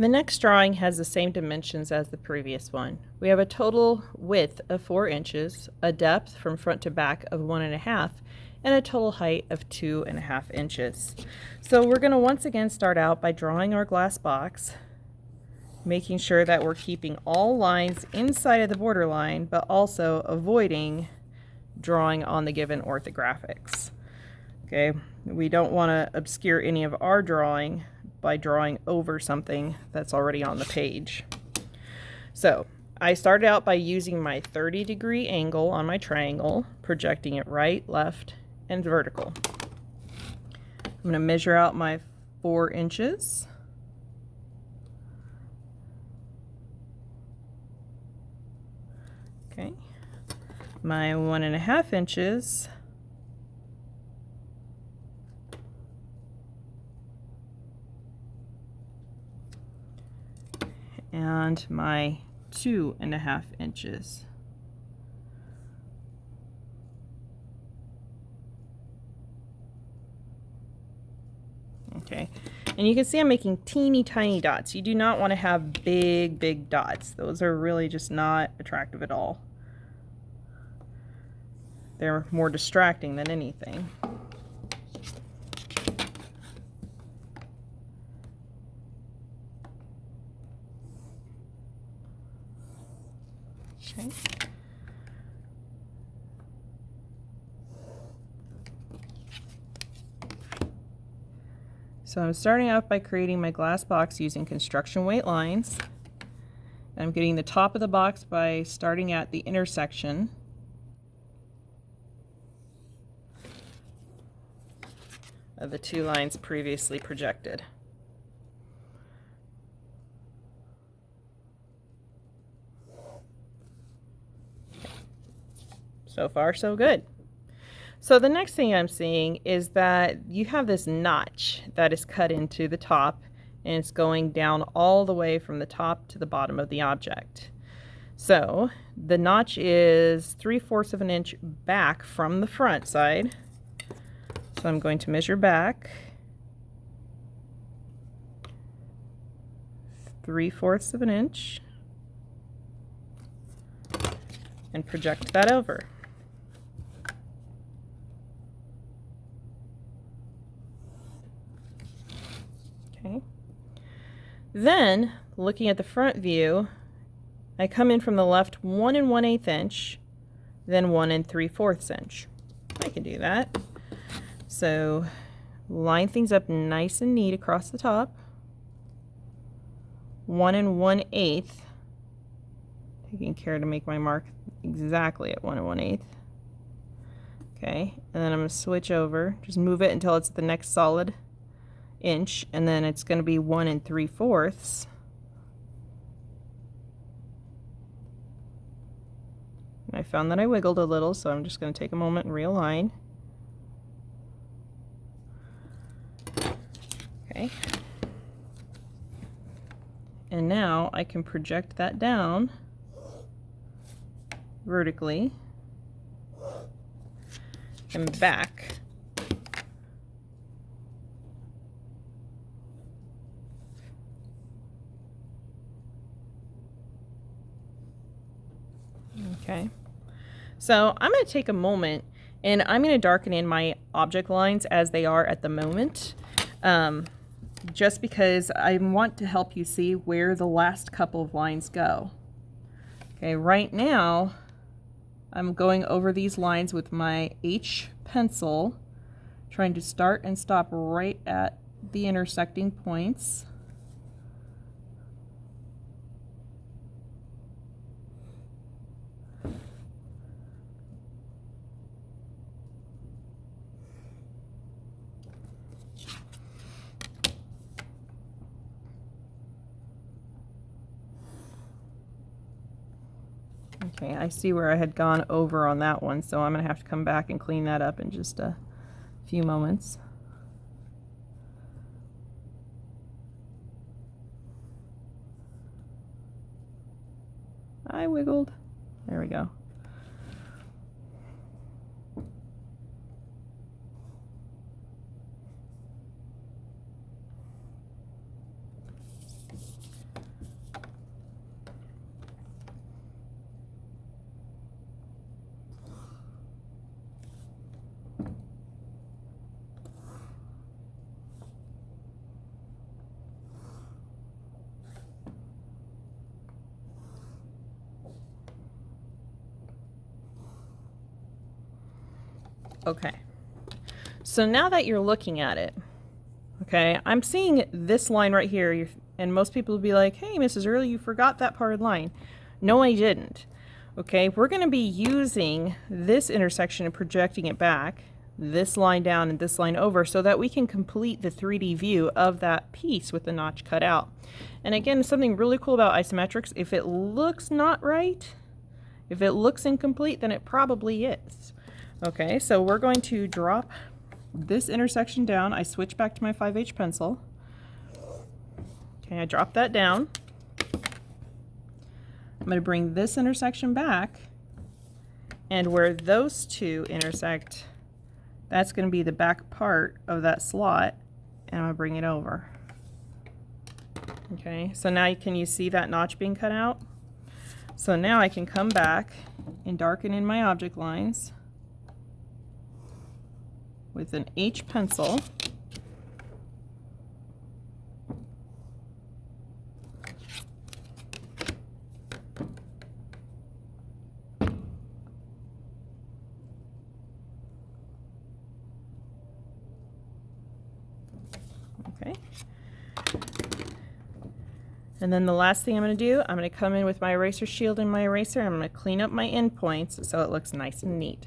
The next drawing has the same dimensions as the previous one. We have a total width of 4 inches, a depth from front to back of 1.5, and a total height of 2.5 inches. So we're going to once again start out by drawing our glass box, making sure that we're keeping all lines inside of the borderline, but also avoiding drawing on the given orthographics. Okay, we don't want to obscure any of our drawing by drawing over something that's already on the page. So I started out by using my 30-degree angle on my triangle, projecting it right, left, and vertical. I'm going to measure out my 4 inches. Okay, my 1.5 inches. And my 2.5 inches. Okay, and you can see I'm making teeny tiny dots. You do not want to have big dots. Those are really just not attractive at all. They're more distracting than anything. Okay. So I'm starting out by creating my glass box using construction weight lines. I'm getting the top of the box by starting at the intersection. Of the 2 lines previously projected. So far, so good. So the next thing I'm seeing is that you have this notch that is cut into the top, and it's going down all the way from the top to the bottom of the object. So the notch is 3/4 of an inch back from the front side. So I'm going to measure back 3/4 of an inch and project that over. Okay. Then, looking at the front view, I come in from the left 1 1/8 inch, then 1 3/4 inch. I can do that. So, line things up nice and neat across the top. 1 1/8. Taking care to make my mark exactly at 1 1/8. Okay, and then I'm going to switch over. Just move it until it's the next solid inch, and then it's going to be 1 3/4. I found that I wiggled a little, so I'm just going to take a moment and realign. Okay. And now I can project that down vertically and back. Okay. So I'm going to take a moment and I'm going to darken in my object lines as they are at the moment, just because I want to help you see where the last couple of lines go. Okay, right now I'm going over these lines with my H pencil, trying to start and stop right at the intersecting points. Okay, I see where I had gone over on that one, so I'm going to have to come back and clean that up in just a few moments. I wiggled. There we go. Okay, so now that you're looking at it, okay, I'm seeing this line right here, and most people will be like, hey, Mrs. Early, you forgot that part of the line. No, I didn't. Okay, we're going to be using this intersection and projecting it back, this line down and this line over, so that we can complete the 3D view of that piece with the notch cut out. And again, something really cool about isometrics, if it looks not right, if it looks incomplete, then it probably is. Okay, so we're going to drop this intersection down. I switch back to my 5H pencil. Okay, I drop that down. I'm going to bring this intersection back, and where those two intersect, that's going to be the back part of that slot, and I'm going to bring it over. Okay, so now can you see that notch being cut out? So now I can come back and darken in my object lines with an H pencil. Okay. And then the last thing I'm going to do, I'm going to come in with my eraser shield and my eraser. I'm going to clean up my endpoints so it looks nice and neat.